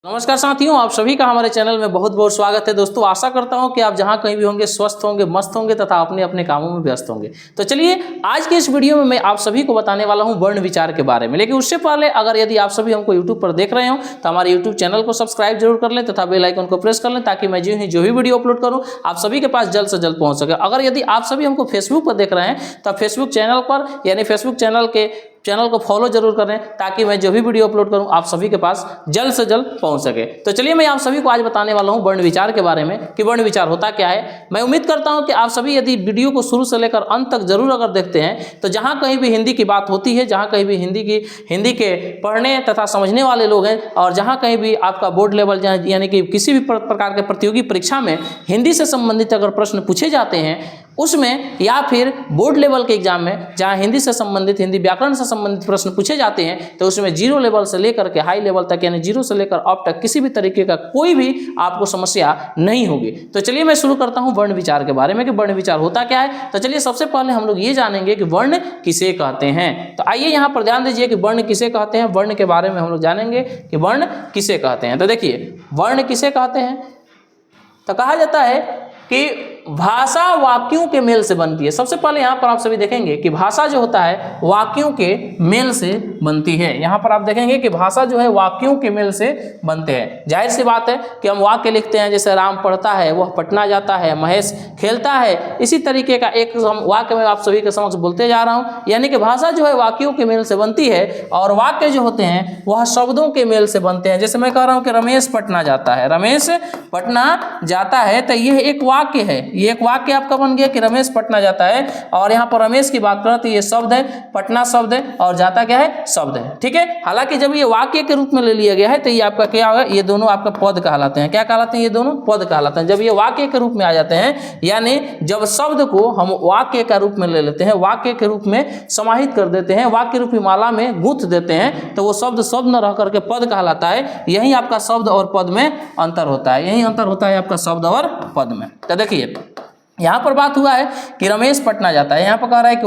नमस्कार साथियों, आप सभी का हमारे चैनल में बहुत बहुत स्वागत है। दोस्तों, आशा करता हूं कि आप जहां कहीं भी होंगे स्वस्थ होंगे, मस्त होंगे तथा अपने अपने कामों में व्यस्त होंगे। तो चलिए, आज के इस वीडियो में मैं आप सभी को बताने वाला हूं वर्ण विचार के बारे में। लेकिन उससे पहले अगर यदि आप सभी हमको यूट्यूब पर देख रहे हो तो हमारे यूट्यूब चैनल को सब्सक्राइब जरूर कर लें तथा बेल आइकन को प्रेस कर लें, ताकि मैं जो भी वीडियो अपलोड करूँ आप सभी के पास जल्द से जल्द पहुँच सके। अगर यदि आप सभी हमको फेसबुक पर देख रहे हैं तो फेसबुक चैनल पर यानी फेसबुक चैनल को फॉलो जरूर करें, ताकि मैं जो भी वीडियो अपलोड करूं आप सभी के पास जल्द से जल्द पहुंच सके। तो चलिए, मैं आप सभी को आज बताने वाला हूं वर्ण विचार के बारे में कि वर्ण विचार होता क्या है। मैं उम्मीद करता हूं कि आप सभी यदि वीडियो को शुरू से लेकर अंत तक जरूर अगर देखते हैं तो जहां कहीं भी हिंदी की बात होती है, जहां कहीं भी हिंदी के पढ़ने तथा समझने वाले लोग हैं, और जहां कहीं भी आपका बोर्ड लेवल यानी कि किसी भी प्रकार के प्रतियोगी परीक्षा में हिंदी से संबंधित अगर प्रश्न पूछे जाते हैं उसमें, या फिर बोर्ड लेवल के एग्जाम में जहां हिंदी से संबंधित, हिंदी व्याकरण से संबंधित प्रश्न पूछे जाते हैं, तो उसमें जीरो लेवल से लेकर के हाई लेवल तक यानी जीरो से लेकर अप तक किसी भी तरीके का कोई भी आपको समस्या नहीं होगी। तो चलिए, मैं शुरू करता हूं वर्ण विचार के बारे में कि वर्ण विचार होता क्या है। तो चलिए, सबसे पहले हम लोग ये जानेंगे कि वर्ण किसे कहते हैं। तो आइए यहाँ पर ध्यान दीजिए कि वर्ण किसे कहते हैं। वर्ण के बारे में हम लोग जानेंगे कि वर्ण किसे कहते हैं। तो देखिए, वर्ण किसे कहते हैं तो कहा जाता है कि भाषा वाक्यों के मेल से बनती है। सबसे पहले यहाँ पर आप सभी देखेंगे कि भाषा जो होता है वाक्यों के मेल से बनती है। यहाँ पर आप देखेंगे कि भाषा जो है वाक्यों के मेल से बनते हैं। जाहिर सी बात है कि हम वाक्य लिखते हैं, जैसे राम पढ़ता है, वह पटना जाता है, महेश खेलता है। इसी तरीके का एक वाक्य मैं आप सभी के समक्ष बोलते जा रहा हूँ। यानी कि भाषा जो है वाक्यों के मेल से बनती है और वाक्य जो होते हैं वह शब्दों के मेल से बनते हैं। जैसे मैं कह रहा हूँ कि रमेश पटना जाता है, रमेश पटना जाता है, तो यह एक वाक्य है। ये एक वाक्य आपका बन गया कि रमेश पटना जाता है। और यहाँ पर रमेश की बात करें तो ये शब्द है, पटना शब्द है और जाता क्या है, शब्द है। ठीक है, हालांकि जब ये वाक्य के रूप में ले लिया गया है तो ये आपका क्या होगा, ये दोनों आपका पद कहलाते हैं। क्या कहलाते हैं? ये दोनों पद कहलाते हैं। जब ये वाक्य के रूप में आ जाते हैं, यानी जब शब्द को हम वाक्य का रूप में ले लेते हैं, वाक्य के रूप में समाहित कर देते हैं, वाक्य रूपी माला में गूंथ देते हैं, तो वो शब्द शब्द न रह करके पद कहलाता है। यही आपका शब्द और पद में अंतर होता है। यही अंतर होता है आपका शब्द और पद में। तो देखिए, यहाँ पर बात हुआ है कि रमेश पटना जाता है। यहाँ पर कह रहा है कि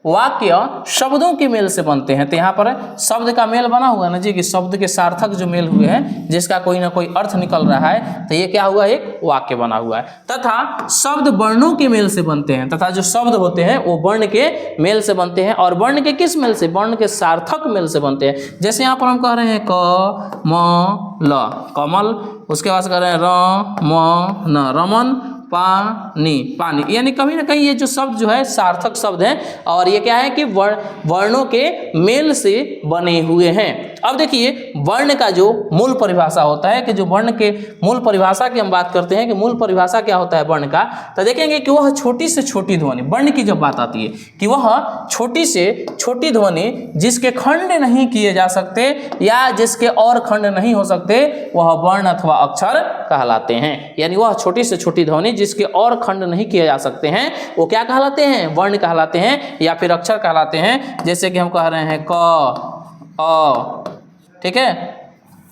वाक्य शब्दों के मेल से बनते हैं। तो यहाँ पर शब्द का मेल बना हुआ है ना जी, कि शब्द के सार्थक जो मेल हुए हैं, जिसका कोई ना कोई अर्थ निकल रहा है, तो ये क्या हुआ, एक वाक्य बना हुआ है। तथा शब्द वर्णों के मेल से बनते हैं, तथा जो शब्द होते हैं वो वर्ण के मेल से बनते हैं। और वर्ण के किस मेल से? वर्ण के सार्थक मेल से बनते हैं। जैसे यहाँ पर हम कह रहे हैं क म ल कमल, उसके बाद कह रहे हैं र म न रमन, पानी पानी, यानी कहीं ना कहीं ये जो शब्द जो है सार्थक शब्द हैं और ये क्या है कि वर्णों के मेल से बने हुए हैं। अब देखिए, वर्ण का जो मूल परिभाषा होता है, कि जो वर्ण के मूल परिभाषा की हम बात करते हैं कि मूल परिभाषा क्या होता है वर्ण का, तो देखेंगे कि वह छोटी से छोटी ध्वनि, वर्ण की जब बात आती है कि वह छोटी से छोटी ध्वनि जिसके खंड नहीं किए जा सकते या जिसके और खंड नहीं हो सकते, वह वर्ण अथवा अक्षर कहलाते हैं। यानी वह छोटी से छोटी ध्वनि जिसके और खंड नहीं किए जा सकते हैं, वो क्या कहलाते हैं? वर्ण कहलाते हैं या फिर अक्षर कहलाते हैं। जैसे कि हम कह रहे हैं क अ, ठीक है,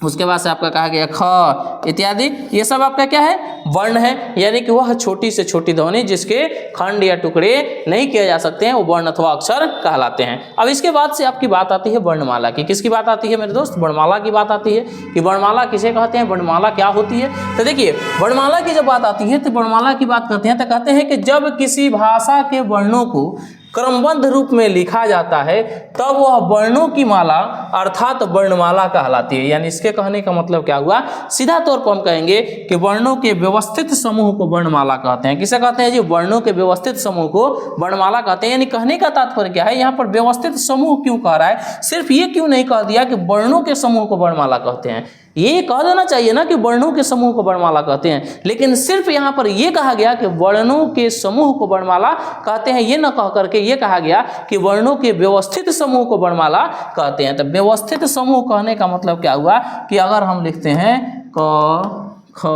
उसके बाद से आपका कहा गया ख इत्यादि, ये सब आपका क्या है? वर्ण है। यानी कि वह छोटी से छोटी ध्वनि जिसके खंड या टुकड़े नहीं किए जा सकते हैं, वो वर्ण अथवा अक्षर कहलाते हैं। अब इसके बाद से आपकी बात आती है वर्णमाला की। किसकी बात आती है मेरे दोस्त? वर्णमाला की बात आती है कि वर्णमाला किसे कहते हैं, वर्णमाला क्या होती है। तो देखिए, वर्णमाला की जब बात आती है तो वर्णमाला की बात करते हैं तो कहते हैं कि जब किसी भाषा के वर्णों को क्रमबद्ध रूप में लिखा जाता है तब वह वर्णों की माला अर्थात वर्णमाला कहलाती है। यानी इसके कहने का मतलब क्या हुआ, सीधा तौर पर हम कहेंगे कि वर्णों के व्यवस्थित समूह को वर्णमाला कहते हैं। किसे कहते हैं जी? वर्णों के व्यवस्थित समूह को वर्णमाला कहते हैं। यानी कहने का तात्पर्य क्या है, यहाँ पर व्यवस्थित समूह क्यों कह रहा है? सिर्फ ये क्यों नहीं कह दिया कि वर्णों के समूह को वर्णमाला कहते हैं? ये कह देना चाहिए ना कि वर्णों के समूह को वर्णमाला कहते हैं, लेकिन सिर्फ यहाँ पर यह कहा गया कि वर्णों के समूह को वर्णमाला कहते हैं। ये न कह करके ये कहा गया कि वर्णों के व्यवस्थित समूह को वर्णमाला कहते हैं। तो व्यवस्थित समूह कहने का मतलब क्या हुआ कि अगर हम लिखते हैं क ख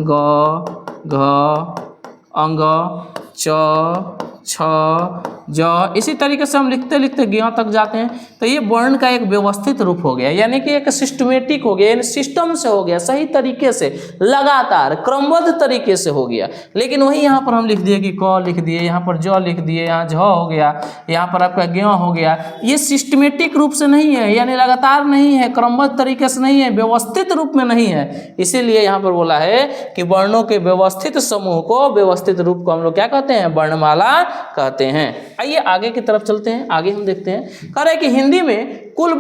ग घ अंग च छ ज, इसी तरीके से हम लिखते लिखते ज्ञ तक जाते हैं। तो ये वर्ण का एक व्यवस्थित रूप हो गया, यानी कि एक सिस्टमेटिक हो गया, यानी सिस्टम से हो गया, सही तरीके से, लगातार क्रमबद्ध तरीके से हो गया। लेकिन वही यहाँ पर हम लिख दिए कि क लिख दिए, यहाँ पर ज लिख दिए, यहाँ झ हो गया, यहाँ पर आपका ज्ञ हो गया। ये सिस्टमेटिक रूप से नहीं है, यानी लगातार नहीं है, क्रमबद्ध तरीके से नहीं है, व्यवस्थित रूप में नहीं है। इसीलिए यहाँ पर बोला है कि वर्णों के व्यवस्थित समूह को, व्यवस्थित रूप को हम लोग क्या कहते हैं? वर्णमाला कहते हैं। आइए आगे की तरफ चलते हैं, आगे हम देखते हैं। कह रहे हैं कि हिंदी में कुल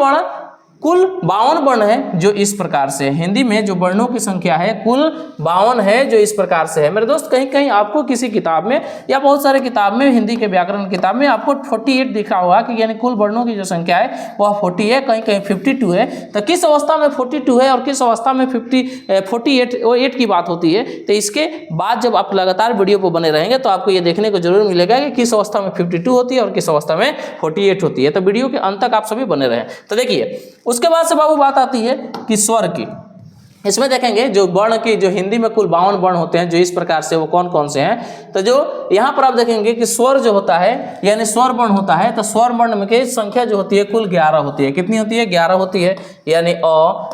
52 वर्ण है जो इस प्रकार से है। हिंदी में जो वर्णों की संख्या है कुल 52 है जो इस प्रकार से है। मेरे दोस्त कहीं कहीं आपको किसी किताब में या बहुत सारे किताब में, हिंदी के व्याकरण किताब में आपको 48 दिखा होगा कि यानी कुल वर्णों की जो संख्या है वह 40 है, कहीं कहीं 52 है। तो किस अवस्था में 42 है और किस अवस्था में 48 की बात होती है, तो इसके बाद जब आप लगातार वीडियो पर बने रहेंगे तो आपको ये देखने को जरूर मिलेगा कि किस अवस्था में 52 होती है और किस अवस्था में 48 होती है। तो वीडियो के अंत तक आप सभी बने रहें। तो देखिए उसके बाद से बाबू बात आती है कि स्वर की। इसमें देखेंगे जो वर्ण की, जो हिंदी में कुल 52 वर्ण होते हैं जो इस प्रकार से, वो कौन कौन से हैं। तो जो यहाँ पर आप देखेंगे कि स्वर जो होता है, यानी स्वर वर्ण होता है, तो स्वर वर्ण में की संख्या जो होती है कुल 11 होती है। कितनी होती है? 11 होती है। यानी अ,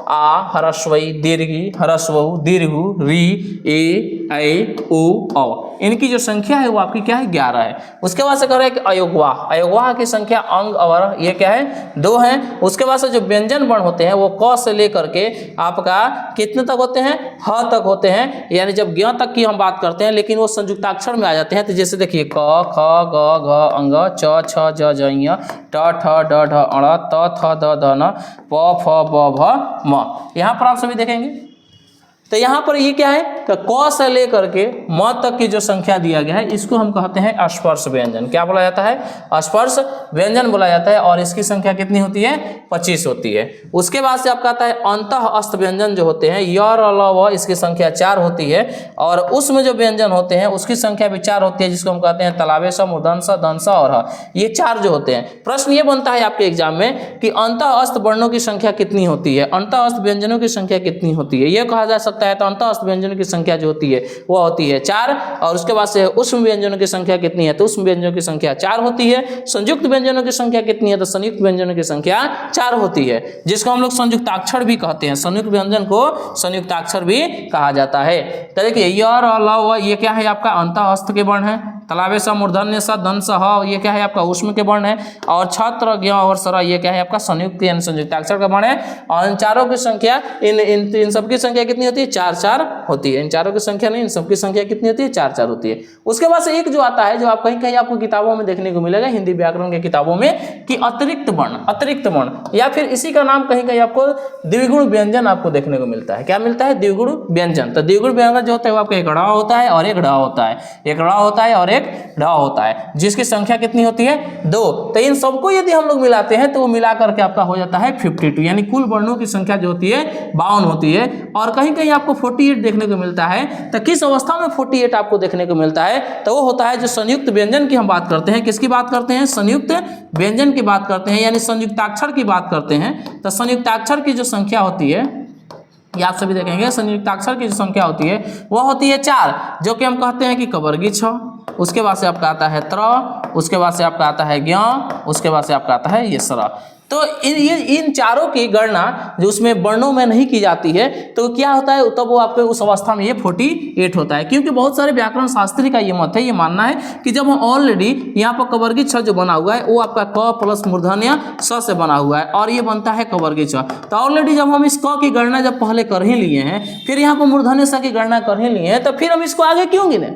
आ, ह्रस्व ई, दीर्घी, ह्रस्व उ, दीर्घ उ, री, ए, ऐ, उ, औ, इनकी जो संख्या है वो आपकी क्या है? 11 है। उसके बाद से कह रहे हैं कि अयोगवाह, अयोगवाह की संख्या अंग और ये क्या है? 2 है। उसके बाद से जो व्यंजन वर्ण होते हैं वो क से लेकर के आपका कितने तक होते हैं? ह तक होते हैं। यानी जब ज्ञ तक की हम बात करते हैं लेकिन वो संयुक्ताक्षर में आ जाते हैं। तो जैसे देखिए क, ख, ग, घ, अंग, च, छ, ज, ज, ञ, ट, ठ, ड, ढ, अण, त, थ, द, ध, न, प, फ, ब, भ, म। यहाँ पर आप सभी देखेंगे तो यहाँ पर ये क्या है? तो क से लेकर के म तक की जो संख्या दिया गया है इसको हम कहते हैं स्पर्श व्यंजन। क्या बोला जाता है? स्पर्श व्यंजन बोला जाता है। और इसकी संख्या कितनी होती है? 25 होती है। उसके बाद से आपका आता है अंतः अस्त व्यंजन जो होते हैं, य, र, ल, व, इसकी संख्या 4 होती है। और उसमें जो व्यंजन होते हैं उसकी संख्या भी 4 होती है, जिसको हम कहते हैं तलावेश, मूर्धन्य, दंश और ह। ये 4 जो होते हैं। प्रश्न ये बनता है आपके एग्जाम में कि अंतः अस्त वर्णों की संख्या कितनी होती है, अंतः अस्त व्यंजनों की संख्या कितनी होती है। यह कहा जा सकता है। तो अंतः अस्त व्यंजनों की संख्या जो होती है वह होती है 4। और उसके बाद से उष्म व्यंजनों की संख्या कितनी है? तो उष्म व्यंजनों की संख्या 4 होती है। संयुक्त व्यंजनों की संख्या कितनी है? तो संयुक्त व्यंजनों की संख्या 4 होती है, जिसको हम लोग संयुक्ताक्षर भी कहते हैं। संयुक्त व्यंजन को संयुक्ताक्षर भी कहा जाता है। तो देखिए य, र, ल, व, ये क्या है? आपका अंतः अस्त के वर्ण है। तलावेश, मूर्धन्य, दंश, ह, ये क्या है? आपका उष्म के वर्ण है। और छत्र, ज्ञ और सर, ये क्या है? आपका संयुक्त यानी संयुक्ताक्षर का वर्ण है। और इन चारों की संख्या, इन सबकी संख्या कितनी होती है? 4 4 होती है। इन चारों की संख्या नहीं, इन सबकी संख्या कितनी होती है? 4 4 होती है। उसके बाद से एक जो आता है, जो आप कहीं कहीं आपको किताबों में देखने को मिलेगा, हिंदी व्याकरण के किताबों में, कि अतिरिक्त वर्ण, अतिरिक्त वर्ण, या फिर इसी का नाम कहीं कहीं आपको द्विगुण व्यंजन आपको देखने को मिलता है। क्या मिलता है? द्विगुण व्यंजन। तो द्विगुण व्यंजन जो होता है वो आपका एक ड़ होता है और एक ढ होता है, एक ड़ होता है और एक ढ होता है, जिसकी संख्या कितनी होती है? 2। तो इन सबको यदि हम लोग मिलाते हैं तो वो मिला करके आपका हो जाता है 52, यानी कुल वर्णों की संख्या जो होती है 52 होती है। और कहीं कहीं आपको 48 देखने को मिलता है। तो किस अवस्था में 48 आपको देखने को मिलता है? तो वो होता है जो संयुक्त व्यंजन की हम बात करते हैं। किसकी बात करते हैं? संयुक्त व्यंजन की बात करते हैं, यानी संयुक्ताक्षर की बात करते हैं। तो संयुक्ताक्षर की जो संख्या होती है, ये आप सभी देखेंगे, संयुक्ताक्षर की जो संख्या होती है वह होती है 4, जो कि हम कहते हैं कि कवर्गी 6। उसके बाद से आपका आता है त्र, उसके बाद से आपका आता है ज्ञ, उसके बाद से आपका आता है ये सर। तो इन चारों की गणना जो उसमें वर्णों में नहीं की जाती है, तो क्या होता है? तब वो आपके उस अवस्था में ये 48 होता है। क्योंकि बहुत सारे व्याकरण शास्त्री का ये मत है, ये मानना है कि जब ऑलरेडी यहाँ पर कवर्गी 6 जो बना हुआ है वो आपका क प्लस मूर्धन्य स से बना हुआ है और ये बनता है कवर्गी 6। तो ऑलरेडी जब हम इस क की गणना जब पहले कर ही लिए हैं, फिर यहाँ पर मूर्धन्य स की गणना कर ही लिए हैं, तो फिर हम इसको आगे क्यों गिने?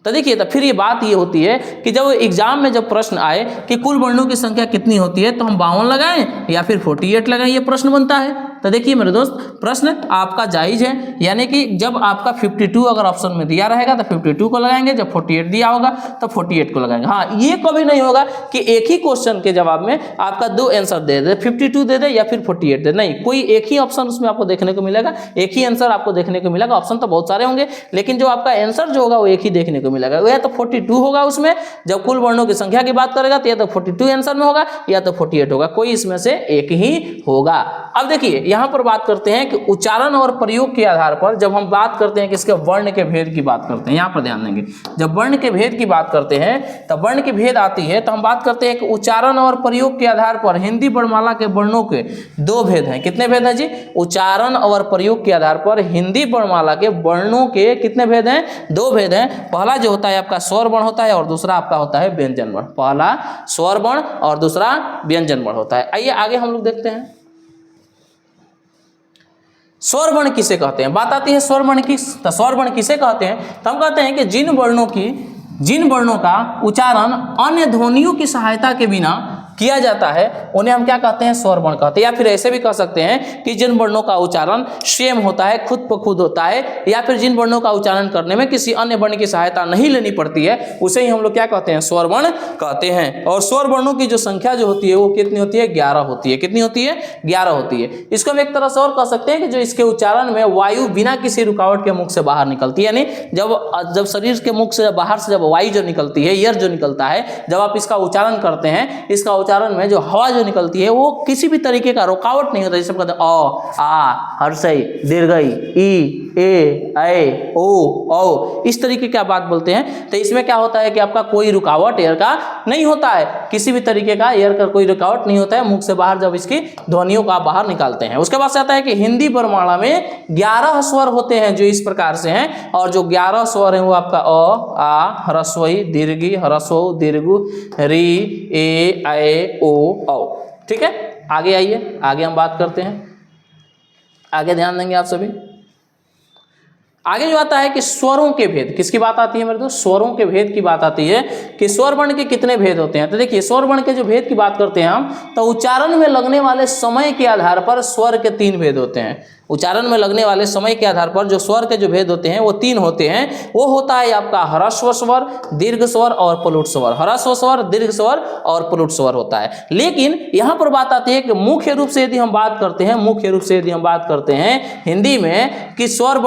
तो देखिए, तो फिर ये बात ये होती है कि जब एग्जाम में जब प्रश्न आए कि कुल वर्णों की संख्या कितनी होती है, तो हम 52 लगाएं या फिर 48 लगाएं, ये प्रश्न बनता है। तो देखिए मेरे दोस्त, प्रश्न आपका जायज है, यानी कि जब आपका 52 अगर ऑप्शन में दिया रहेगा तो 52 को लगाएंगे, जब 48 दिया होगा तो 48 को लगाएंगे। हाँ, ये कभी नहीं होगा कि एक ही क्वेश्चन के जवाब में आपका 2 आंसर दे दे, 52 दे दे या फिर 48 दे, नहीं, कोई एक ही ऑप्शन उसमें आपको देखने को मिलेगा, एक ही आंसर आपको देखने को मिलेगा। ऑप्शन तो बहुत सारे होंगे, लेकिन जो आपका आंसर जो होगा वो एक ही देखने को मिलेगा। या तो 42 होगा उसमें, जब कुल वर्णों की संख्या की बात करेगा तो या तो 42 आंसर में होगा या तो 48 होगा, कोई इसमें से एक ही होगा। अब देखिए यहाँ पर बात करते हैं कि उच्चारण और प्रयोग के आधार पर जब हम बात करते हैं कि इसके वर्ण के भेद की बात करते हैं, यहाँ पर ध्यान देंगे, जब वर्ण के भेद की बात करते हैं तब वर्ण के भेद आती है तो हम बात करते हैं कि उच्चारण और प्रयोग के आधार पर हिंदी वर्णमाला के वर्णों के दो भेद हैं। कितने भेद हैं जी? उच्चारण और प्रयोग के आधार पर हिंदी वर्णमाला के वर्णों के कितने भेद हैं? दो भेद हैं। पहला जो होता है आपका स्वर वर्ण होता है और दूसरा आपका होता है व्यंजन वर्ण। पहला स्वर वर्ण और दूसरा व्यंजन वर्ण होता है। आइए आगे हम लोग देखते हैं स्वर वर्ण किसे कहते हैं। बात आती है स्वर वर्ण की, तो स्वर वर्ण किसे कहते हैं? तो हम कहते हैं कि जिन वर्णों का उच्चारण अन्य ध्वनियों की सहायता के बिना किया जाता है उन्हें हम क्या कहते हैं? स्वर वर्ण कहते हैं। या फिर ऐसे भी कह सकते हैं कि जिन वर्णों का उच्चारण स्वयं होता है, खुद ब खुद होता है, या फिर जिन वर्णों का उच्चारण करने में किसी अन्य वर्ण की सहायता नहीं लेनी पड़ती है, उसे ही हम लोग क्या कहते हैं? स्वर वर्ण कहते हैं। और स्वर वर्णों की जो संख्या जो होती है वो कितनी होती है? 11 होती है। कितनी होती है? 11 होती है। इसको हम एक तरह से और कह सकते हैं कि जो इसके उच्चारण में वायु बिना किसी रुकावट के मुख से बाहर निकलती है, यानी जब शरीर के मुख से बाहर से जब वायु जो निकलती है, एयर जो निकलता है, जब आप इसका उच्चारण करते हैं, इसका उच्चारण में जो हवा जो निकलती है वो किसी भी तरीके का रुकावट नहीं होता। जैसे हम कहते हैं अ, आ, हर्षई, दीर्घई, ई, ए, ऐ, ओ, औ, इस तरीके की आप बात बोलते हैं। तो इसमें क्या होता है कि आपका कोई रुकावट एयर का नहीं होता है, किसी भी तरीके का एयर का कोई रुकावट नहीं होता है मुख से बाहर जब इसकी ध्वनियों को आप बाहर निकालते हैं। उसके बाद से आता है कि हिंदी वर्णमाला में 11 स्वर होते हैं जो इस प्रकार से हैं, और जो 11 स्वर हैं वो आपका अ, आ, ह्रस्वई, दीर्घी, ह्रस्व, दीर्घ, री, ए, ऐ, ओ, औ। ठीक है, आगे आइए, आगे हम बात करते हैं। आगे ध्यान देंगे आप सभी। आगे जो आता है कि स्वरों के भेद, किसकी बात आती है मेरे दोस्त? स्वरों के भेद की बात आती है कि स्वर वर्ण के कितने भेद होते हैं। तो देखिए, स्वर वर्ण के जो भेद की बात करते हैं हम, तो उच्चारण में लगने वाले समय के आधार पर स्वर के 3 भेद होते हैं। उच्चारण में लगने वाले समय के आधार पर जो स्वर के जो भेद होते हैं वो 3 होते हैं। वो होता है आपका ह्रस्व स्वर, दीर्घ स्वर और प्लुट स्वर। ह्रस्व स्वर, दीर्घ स्वर और प्लुट स्वर होता है। लेकिन यहाँ पर बात आती है कि मुख्य रूप से यदि हम बात करते हैं हिंदी में कि स्वर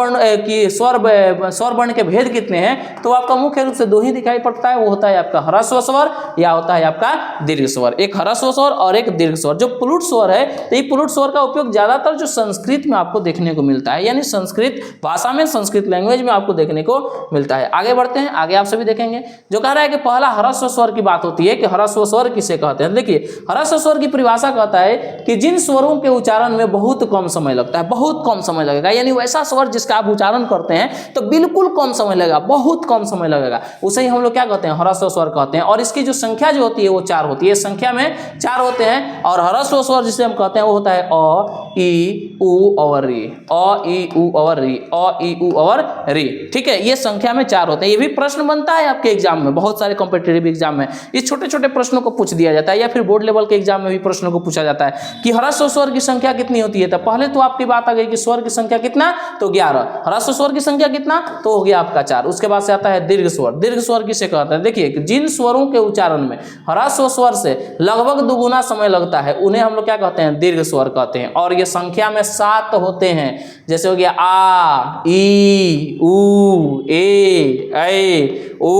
वर्ण के भेद कितने हैं, तो आपका मुख्य रूप से 2 ही दिखाई पड़ता है। वो होता है आपका ह्रस्व स्वर या होता है आपका दीर्घ स्वर। एक ह्रस्व स्वर और एक दीर्घ स्वर। जो प्लुट स्वर है, तो ये प्लुट स्वर का उपयोग ज्यादातर जो संस्कृत में आपको देखने को मिलता है, यानी संस्कृत भाषा में, संस्कृत लैंग्वेज में आपको देखने को मिलता है। आगे बढ़ते हैं, आगे आप सभी देखेंगे जो कह रहा है कि पहला ह्रस्व स्वर की बात होती है कि ह्रस्व स्वर किसे कहते हैं। देखिए, ह्रस्व स्वर की परिभाषा कहता है कि जिन स्वरों के उच्चारण में बहुत कम समय लगता है, बहुत कम समय लगेगा, यानी वैसा स्वर जिसका आप उच्चारण करते हैं तो बिल्कुल कम समय लगेगा, बहुत कम समय लगेगा, उसे ही हम लोग क्या कहते हैं? ह्रस्व स्वर कहते हैं। और इसकी जो संख्या जो होती है वो 4 होती है। संख्या में 4 होते हैं। और ह्रस्व स्वर जिसे हम कहते हैं वो होता है अ, ई, उ और री। अ, ई, उ और री। अ, ई, उ और री। ठीक है, ये संख्या में 4 होते हैं। ये भी प्रश्न बनता है आपके एग्जाम में, बहुत सारे कॉम्पिटिटिव एग्जाम में इस छोटे छोटे प्रश्नों को पूछ दिया जाता है, या फिर बोर्ड लेवल के एग्जाम में भी प्रश्नों को पूछा जाता है कि ह्रस्व स्वर की संख्या कितनी होती है। तो पहले तो आपकी बात आ गई कि स्वर की संख्या कितना, तो 11। ह्रस्व स्वर की संख्या कितना, तो हो गया आपका 4। उसके बाद से आता है दीर्घ स्वर। दीर्घ स्वर किसे कहते हैं? देखिए, जिन स्वरों के उच्चारण में ह्रस्व स्वर से लगभग दुगुना समय लगता है उन्हें हम लोग क्या कहते हैं? दीर्घ स्वर कहते हैं। और ये संख्या में 7 होते हैं। जैसे हो गया आ, ई, उ, ए, ऐ, ओ,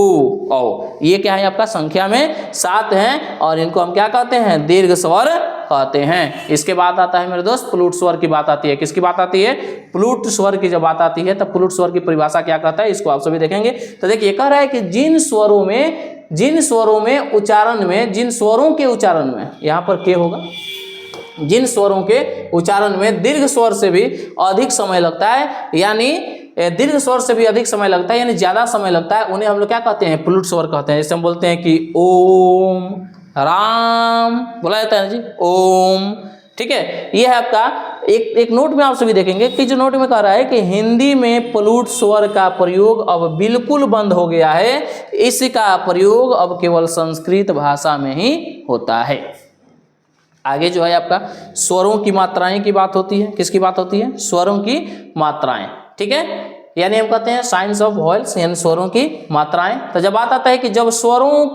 औ। ये क्या है? आपका संख्या में 7 हैं और इनको हम क्या कहते हैं? दीर्घ स्वर कहते हैं। इसके बाद आता है मेरे दोस्त प्लुट स्वर की बात आती है। किसकी बात आती है? प्लुट स्वर की जब बात आती है तब प्लुट स्वर की परिभाषा क्या कहता है, इसको आप सभी देखेंगे। तो देखिए, कह रहा है कि जिन स्वरों में उच्चारण में, जिन स्वरों के उच्चारण में, यहाँ पर के होगा, जिन स्वरों के उच्चारण में दीर्घ स्वर से भी अधिक समय लगता है, यानी दीर्घ स्वर से भी अधिक समय लगता है, यानी ज्यादा समय लगता है, उन्हें हम लोग क्या कहते हैं? प्लुट स्वर कहते हैं। जैसे हम बोलते हैं कि ओम राम, बोला जाता है ना जी, ओम। ठीक है, ये है आपका एक नोट में आप सभी देखेंगे कि जो नोट में कह रहा है कि हिंदी में प्लुट स्वर का प्रयोग अब बिल्कुल बंद हो गया है। इसका प्रयोग अब केवल संस्कृत भाषा में ही होता है। आगे जो है आपका स्वरों की मात्राएं की बात होती है। किसकी बात होती है? स्वरों की मात्राएं। ठीक है, यानी हम कहते हैं साइंस ऑफ वॉयल्स, यानी स्वरों की मात्राएं। तो जब बात आता है कि जब स्वरों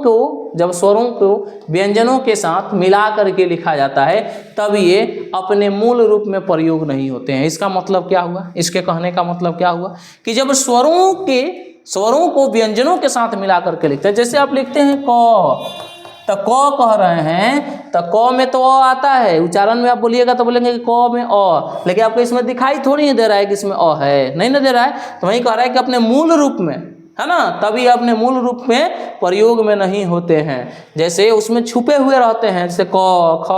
को व्यंजनों के साथ मिला करके लिखा जाता है तब ये अपने मूल रूप में प्रयोग नहीं होते हैं। इसका मतलब क्या हुआ? इसके कहने का मतलब क्या हुआ कि जब स्वरों को व्यंजनों के साथ मिला करके लिखते हैं, जैसे आप लिखते हैं क, तो क कह रहे हैं तो क में तो अ आता है, उच्चारण में आप बोलिएगा तो बोलेंगे कि क में अ, लेकिन आपको इसमें दिखाई थोड़ी दे रहा है कि इसमें अ है, नहीं ना दे रहा है। तो वही कह रहा है कि अपने मूल रूप में, है ना, तभी अपने मूल रूप में प्रयोग में नहीं होते हैं। जैसे उसमें छुपे हुए रहते हैं, जैसे क ख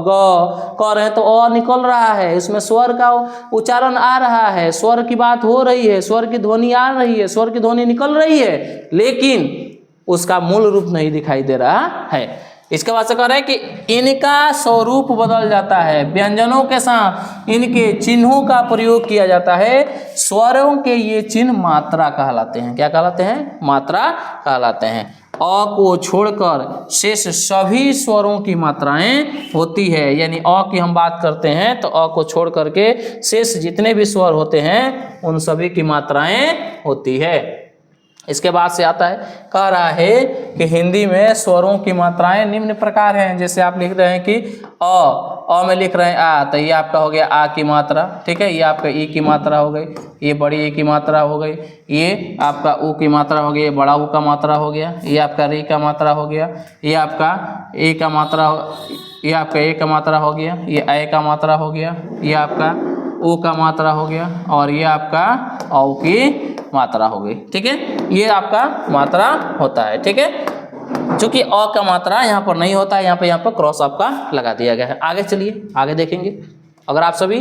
ग कह रहे हैं तो अ निकल रहा है, उसमें स्वर का उच्चारण आ रहा है, स्वर की बात हो रही है, स्वर की ध्वनि आ रही है, स्वर की ध्वनि निकल रही है, लेकिन उसका मूल रूप नहीं दिखाई दे रहा है। इसके बाद से कह रहे हैं कि इनका स्वरूप बदल जाता है, व्यंजनों के साथ इनके चिन्हों का प्रयोग किया जाता है। स्वरों के ये चिन्ह मात्रा कहलाते हैं। क्या कहलाते हैं? मात्रा कहलाते हैं। अ को छोड़कर शेष सभी स्वरों की मात्राएं होती है, यानी अ की हम बात करते हैं तो अ को छोड़ करके शेष जितने भी स्वर होते हैं उन सभी की मात्राएं होती है। इसके बाद से आता है, कह रहा है कि हिंदी में स्वरों की मात्राएं निम्न प्रकार हैं। जैसे आप लिख रहे हैं कि अ में लिख रहे हैं आ, तो ये आपका हो गया आ की मात्रा, ठीक है। ये आपका ई की मात्रा हो गई, ये बड़ी ए की मात्रा हो गई, ये आपका ऊ की मात्रा हो गई, ये बड़ा ऊ का मात्रा हो गया, ये आपका री का मात्रा हो गया, ये आपका ए का मात्रा, ये आपका ए का मात्रा हो गया, ये ए का मात्रा हो गया, ये आपका ओ का मात्रा हो गया, और ये आपका औ की मात्रा हो गई, ठीक है। ये आपका मात्रा होता है, ठीक है। चूंकि अ का मात्रा यहाँ पर नहीं होता है, यहाँ पर क्रॉस आपका लगा दिया गया है। आगे चलिए, आगे देखेंगे। अगर आप सभी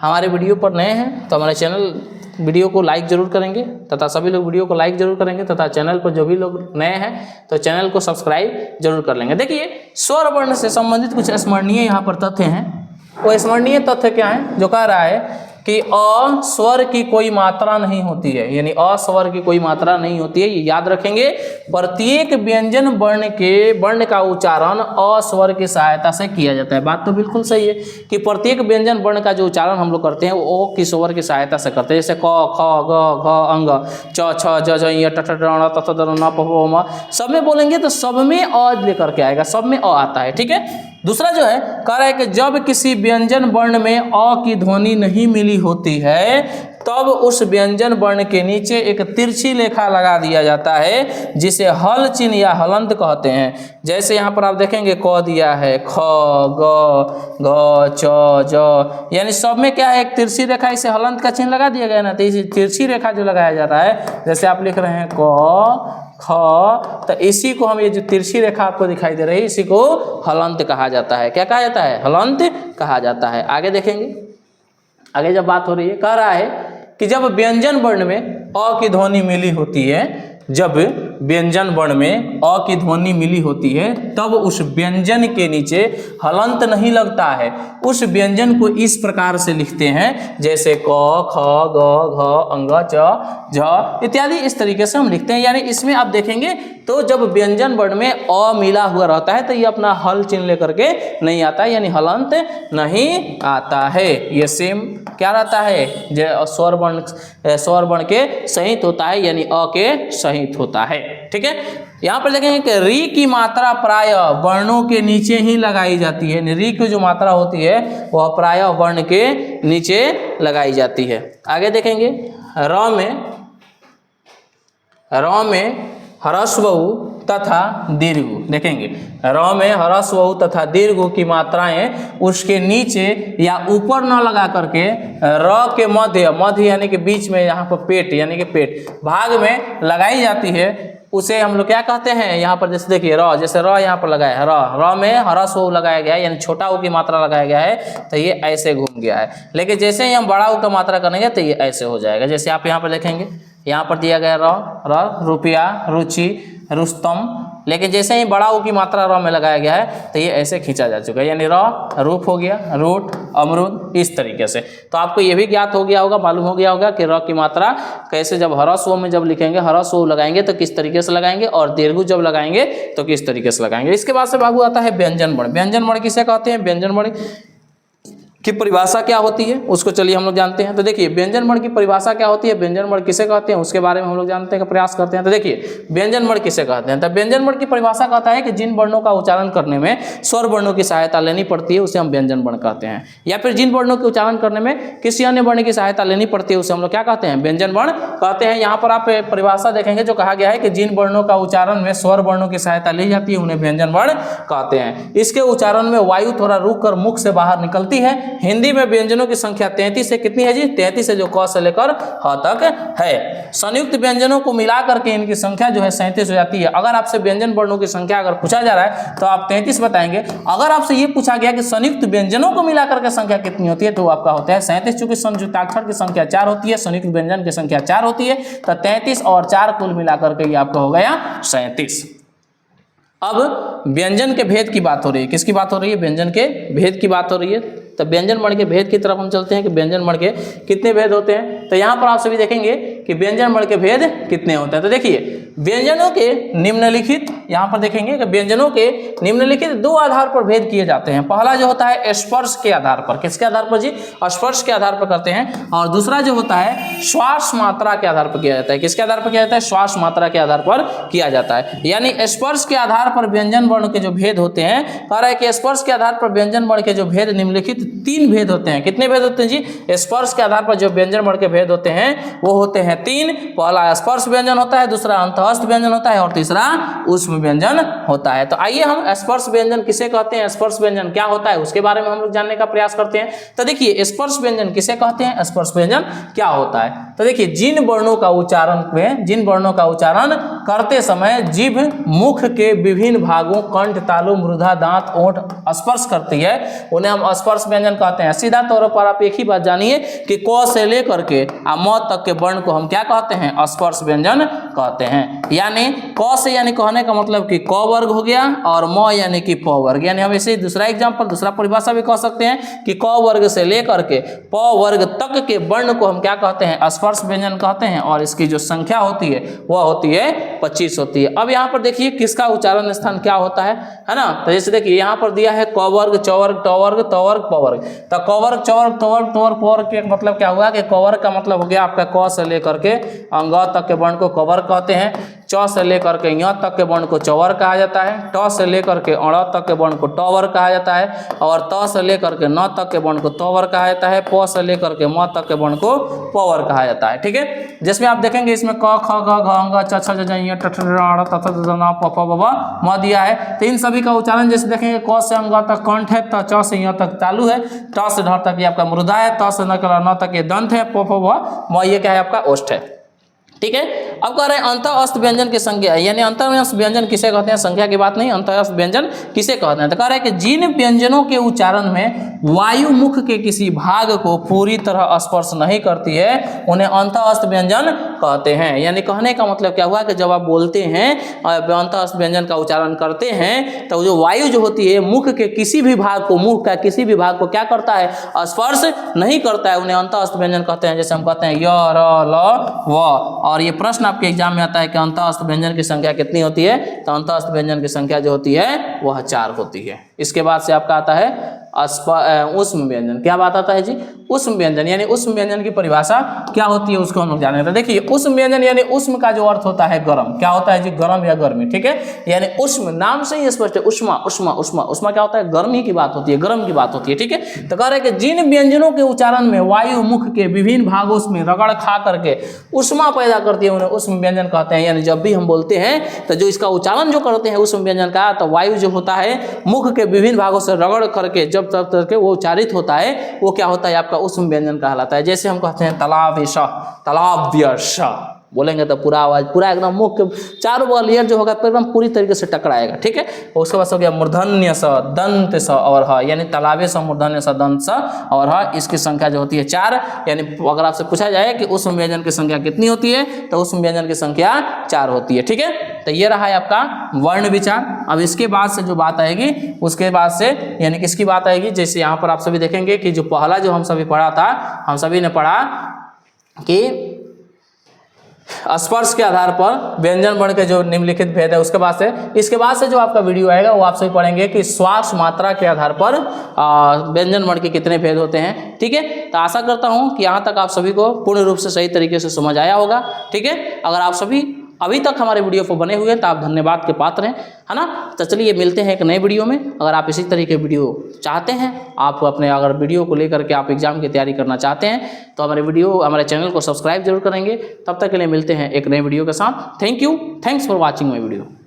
हमारे वीडियो पर नए हैं तो हमारे चैनल वीडियो को लाइक जरूर करेंगे, तथा सभी लोग वीडियो को लाइक जरूर करेंगे, तथा चैनल पर जो भी लोग नए हैं तो चैनल को सब्सक्राइब जरूर कर लेंगे। देखिए, स्वर वर्ण से संबंधित कुछ स्मरणीय यहाँ पर तथ्य हैं। वो स्मरणीय तथ्य क्या है? जो कह रहा है कि अ स्वर की कोई मात्रा नहीं होती है, यानी अ स्वर की कोई मात्रा नहीं होती है। ये याद रखेंगे। प्रत्येक व्यंजन वर्ण का उच्चारण अ स्वर की सहायता से किया जाता है। बात तो बिल्कुल सही है कि प्रत्येक व्यंजन वर्ण का जो उच्चारण हम लोग करते हैं वो ओ की स्वर की सहायता से करते हैं। जैसे क ख ग घ अंग च छ ज झ ञ ट ठ ड ण त थ द न प प म, सब में बोलेंगे तो सब में अ लेकर के आएगा, सब में अ आता है, ठीक है। दूसरा जो है, कह रहा है कि जब किसी व्यंजन वर्ण में अ की ध्वनि नहीं मिली होती है तब उस व्यंजन वर्ण के नीचे एक तिरछी रेखा लगा दिया जाता है, जिसे हल चिन्ह या हलंत कहते हैं। जैसे यहाँ पर आप देखेंगे क दिया है, ख ग घ च ज, यानी सब में क्या है? एक तिरछी रेखा, इसे हलंत का चिन्ह लगा दिया गया ना। तो इसी तिरछी रेखा जो लगाया जाता है, जैसे आप लिख रहे हैं क ख, तो इसी को हम, ये जो तिरछी रेखा आपको दिखाई दे रही है, इसी को हलंत कहा जाता है। क्या कहा जाता है? हलंत कहा जाता है। आगे देखेंगे। आगे जब बात हो रही है, कह रहा है कि जब व्यंजन वर्ण में अ की ध्वनि मिली होती है, जब व्यंजन वर्ण में अ की ध्वनि मिली होती है तब उस व्यंजन के नीचे हलंत नहीं लगता है। उस व्यंजन को इस प्रकार से लिखते हैं, जैसे क ख ग घ अंग च झ इत्यादि, इस तरीके से हम लिखते हैं। यानी इसमें आप देखेंगे तो जब व्यंजन वर्ण में अ मिला हुआ रहता है तो ये अपना हल चिन्ह लेकर के नहीं आता है, यानी हलंत नहीं आता है। ये सेम क्या रहता है? जो स्वर वर्ण के सहित होता है, यानी अ के सहित होता है, ठीक है। यहाँ पर देखेंगे कि री की मात्रा प्राय वर्णों के नीचे ही लगाई जाती है। री की जो मात्रा होती है वह प्राय वर्ण के नीचे लगाई जाती है। आगे देखेंगे, र में ह्रस्व उ तथा दीर्घ उ। देखेंगे, र में ह्रस्व उ तथा दीर्घ उ की मात्राएं उसके नीचे या ऊपर न लगा करके र के मध्य यानी कि बीच में, यहाँ पर पेट यानी कि पेट भाग में लगाई जाती है। उसे हम लोग क्या कहते हैं? यहाँ पर जैसे देखिए र, जैसे र यहाँ पर लगाया है, र में ह्रस्व उ लगाया गया है, यानी छोटा उ की मात्रा लगाया गया है, तो ये ऐसे घूम गया है। लेकिन जैसे ही हम बड़ा उ का मात्रा करेंगे तो ये ऐसे हो जाएगा। जैसे आप यहाँ पर देखेंगे, यहाँ पर दिया गया र रुपया, रुचि, रुस्तम, लेकिन जैसे ही बड़ा उ की मात्रा र में लगाया गया है तो ये ऐसे खींचा जा चुका है, यानी र रूप हो गया, रूट, अमरूद, इस तरीके से। तो आपको ये भी ज्ञात हो गया होगा, मालूम हो गया होगा कि र की मात्रा कैसे, जब ह्रस्व में जब लिखेंगे, ह्रस्व लगाएंगे तो किस तरीके से लगाएंगे, और दीर्घ जब लगाएंगे तो किस तरीके से लगाएंगे। इसके बाद से बाबू आता है व्यंजन वर्ण। व्यंजन वर्ण किसे कहते हैं? व्यंजन वर्ण की परिभाषा क्या होती है उसको चलिए हम लोग जानते हैं। तो देखिए व्यंजन वर्ण की परिभाषा क्या होती है, व्यंजन वर्ण किसे कहते हैं उसके बारे में हम लोग जानते हैं का प्रयास करते हैं। तो देखिए व्यंजन वर्ण किसे कहते हैं, तो व्यंजन वर्ण की परिभाषा कहता है कि जिन वर्णों का उच्चारण करने में स्वर वर्णों की सहायता लेनी पड़ती है उसे हम व्यंजन वर्ण कहते हैं, या फिर जिन वर्णों के उच्चारण करने में किसी अन्य वर्ण की सहायता लेनी पड़ती है उसे हम लोग क्या कहते हैं, व्यंजन वर्ण कहते हैं। यहाँ पर आप परिभाषा देखेंगे जो कहा गया है कि जिन वर्णों का उच्चारण में स्वर वर्णों की सहायता ली जाती है उन्हें व्यंजन वर्ण कहते हैं। इसके उच्चारण में वायु थोड़ा रुक कर मुख से बाहर निकलती है। हिंदी में व्यंजनों की संख्या 33 है, कितनी है जी, 33 है, जो क से लेकर ह तक है। संयुक्त व्यंजनों को मिला करके इनकी संख्या जो है 37 हो जाती है। अगर आपसे व्यंजन वर्णों की संख्या अगर पूछा जा रहा है तो आप 33 बताएंगे। अगर आपसे ये पूछा गया कि संयुक्त व्यंजनों को मिलाकर के संख्या कितनी होती है तो आपका होता है 37। चूंकि संयुक्ताक्षर की संख्या 4 होती है, संयुक्त व्यंजन की संख्या 4 होती है, तो 33 और 4 कुल मिलाकर के ये आपका हो गया 37। अब व्यंजन के भेद की बात हो रही है, किसकी बात हो रही है, व्यंजन के भेद की बात हो रही है। तो व्यंजन वर्ण के भेद की तरफ हम चलते हैं कि व्यंजन वर्ण के कितने भेद होते हैं। तो यहाँ पर आप सभी देखेंगे कि व्यंजन वर्ण के भेद कितने होते हैं। तो देखिए व्यंजनों के निम्नलिखित, यहाँ पर देखेंगे कि व्यंजनों के निम्नलिखित 2 आधार पर भेद किए जाते हैं। पहला जो होता है स्पर्श के आधार पर, किसके आधार पर जी, स्पर्श के आधार पर करते हैं। और दूसरा जो होता है श्वास मात्रा के आधार पर किया जाता है। किसके आधार पर किया जाता है, श्वास मात्रा के आधार पर किया जाता है। यानी स्पर्श के आधार पर व्यंजन वर्ण के जो भेद होते हैं, कह रहा है कि स्पर्श के आधार पर व्यंजन वर्ण के जो भेद निम्नलिखित 3 भेद होते हैं। कितने भेद होते हैं जी, स्पर्श के आधार पर जो व्यंजन वर्ण के भेद होते हैं वो होते हैं 3। पहला स्पर्श व्यंजन होता है, दूसरा अंतःस्थ व्यंजन होता है और तीसरा ऊष्म व्यंजन होता है। तो आइए हम स्पर्श व्यंजन किसे कहते हैं, स्पर्श व्यंजन क्या होता है उसके बारे में हम लोग जानने का प्रयास करते हैं। तो देखिए स्पर्श व्यंजन किसे कहते हैं, स्पर्श व्यंजन क्या होता है। तो देखिए जिन वर्णों का उच्चारण करते समय जिभ मुख के विभिन्न भागों कंठ, तालु, मृदा, दांत, ओंठ स्पर्श करती है उन्हें हम स्पर्श व्यंजन कहते हैं। सीधा तौर पर आप एक ही बात जानिए कि क से लेकर के म तक के वर्ण को हम क्या कहते हैं, स्पर्श व्यंजन कहते हैं। यानी क से यानी कहने का मतलब कि क वर्ग हो गया और म यानी कि प वर्ग। यानी हम इसे दूसरा एग्जांपल, दूसरा परिभाषा भी कह सकते हैं कि क वर्ग से लेकर के प वर्ग तक के वर्ण को हम क्या कहते हैं, स्पर्श व्यंजन कहते हैं। और इसकी जो संख्या होती है वह होती है 25 होती है। अब यहाँ पर देखिए किसका उच्चारण स्थान क्या होता है ना। तो जैसे देखिए यहाँ पर दिया है क वर्ग, च वर्ग, ट वर्ग, त वर्ग, प वर्ग। तो क वर्ग, च वर्ग, त वर्ग, ट वर्ग, प वर्ग के मतलब क्या हुआ कि क वर्ग का मतलब हो गया आपका क से लेकर के अंग तक के वर्ण को क वर्ग कहते हैं। च से लेकर के य तक के वर्ण को चौवर कहा जाता है। ट से लेकर के अण तक के वर्ण को टवर कहा जाता है। और त से लेकर के न तक के वर्ण को तवर कहा जाता है। प से लेकर के म तक के वर्ण को पवर कहा जाता है। ठीक है, जिसमें आप देखेंगे इसमें क, ख, ग, घ, ङ, च, छ, ज, ञ, ट, ठ, ण, त, थ, द, न, प, प, ब, ब, म दिया है। तो इन सभी का उच्चारण जैसे देखेंगे क से अंग तक कंठ है, त च से य तक तालु है, ट से ढ तक ये आपका मृदा है, त से न तक ये दंत है, प, फ, ब, म ये क्या है आपका ओष्ठ है। ठीक है, अब कह रहे हैं अंतःस्थ व्यंजन की संख्या, यानी अंतःस्थ व्यंजन किसे कहते हैं, संख्या की बात नहीं, अंतःस्थ व्यंजन किसे कहते हैं। तो कह रहे हैं कि जिन व्यंजनों के उच्चारण में वायु मुख के किसी भाग को पूरी तरह स्पर्श नहीं करती है उन्हें अंतःस्थ व्यंजन कहते हैं। यानी कहने का मतलब क्या हुआ कि जब आप बोलते हैं और अंतःस्थ व्यंजन का उच्चारण करते हैं तो जो वायु जो होती है मुख के किसी भी भाग को, मुख का किसी भी भाग को क्या करता है, स्पर्श नहीं करता है, उन्हें अंतःस्थ व्यंजन कहते हैं। जैसे हम कहते हैं य, र, ल, व। और ये प्रश्न आपके एग्जाम में आता है कि अंतःस्थ व्यंजन की संख्या कितनी होती है। तो अंतःस्थ व्यंजन की संख्या जो होती है वह 4 होती है। इसके बाद से आपका आता है ऊष्म व्यंजन। क्या बात आता है जी, ऊष्म व्यंजन। यानी ऊष्म व्यंजन की परिभाषा क्या होती है उसको हम लोग जानेंगे। तो देखिए ऊष्म व्यंजन यानी ऊष्म का जो अर्थ होता है गर्म। क्या होता है जी, गर्म या गर्मी। ठीक है, यानी ऊष्म नाम से ही स्पष्ट है, उष्मा उष्मा उष्मा। उष्मा क्या होता है, गर्मी की बात होती है, गर्म की बात होती है। ठीक है, तो कह रहे हैं कि जिन व्यंजनों के उच्चारण में वायु मुख के विभिन्न भागों में रगड़ खा करके उष्मा पैदा करती है उन्हें ऊष्म व्यंजन कहते हैं। यानी जब भी हम बोलते हैं तो जो इसका उच्चारण जो करते हैं ऊष्म व्यंजन का, तो वायु जो होता है मुख के विभिन्न भागों से रगड़ करके जब तब करके वो उच्चारित होता है वो क्या होता है आपका ऊष्म व्यंजन कहलाता है। जैसे हम कहते हैं तलावेश, तलाव्यश बोलेंगे तो पूरा आवाज पूरा एकदम मुख के चारों बगल ईयर जो होगा एकदम पूरी तरीके से टकराएगा। ठीक है, उसके बाद हो गया मूर्धन्य स, दंत स और ह, यानी तलावे स, मूर्धन्य स, दंत स और ह। इसकी संख्या जो होती है 4। यानी अगर आपसे पूछा जाए कि ऊष्म व्यंजन की संख्या कितनी होती है तो ऊष्म व्यंजन की संख्या 4 होती है। ठीक है, तो ये रहा है आपका वर्ण विचार। अब इसके बाद से जो बात आएगी उसके बाद से यानी किसकी बात आएगी, जैसे यहाँ पर आप सभी देखेंगे कि जो पहला जो हम सभी पढ़ा था, हम सभी ने पढ़ा कि स्पर्श के आधार पर व्यंजन वर्ण के जो निम्नलिखित भेद है उसके बाद से, इसके बाद से जो आपका वीडियो आएगा वो आप सभी पढ़ेंगे कि श्वास मात्रा के आधार पर व्यंजन वर्ण के कितने भेद होते हैं। ठीक है, तो आशा करता हूँ कि यहाँ तक आप सभी को पूर्ण रूप से सही तरीके से समझ आया होगा। ठीक है, अगर आप सभी अभी तक हमारे वीडियो पर बने हुए हैं तो आप धन्यवाद के पात्र हैं, है ना। तो चलिए मिलते हैं एक नए वीडियो में। अगर आप इसी तरह के वीडियो चाहते हैं, आप अपने अगर वीडियो को लेकर के आप एग्जाम की तैयारी करना चाहते हैं तो हमारे चैनल को सब्सक्राइब जरूर करेंगे। तब तक के लिए मिलते हैं एक नए वीडियो के साथ। Thank you, thanks for watching my video.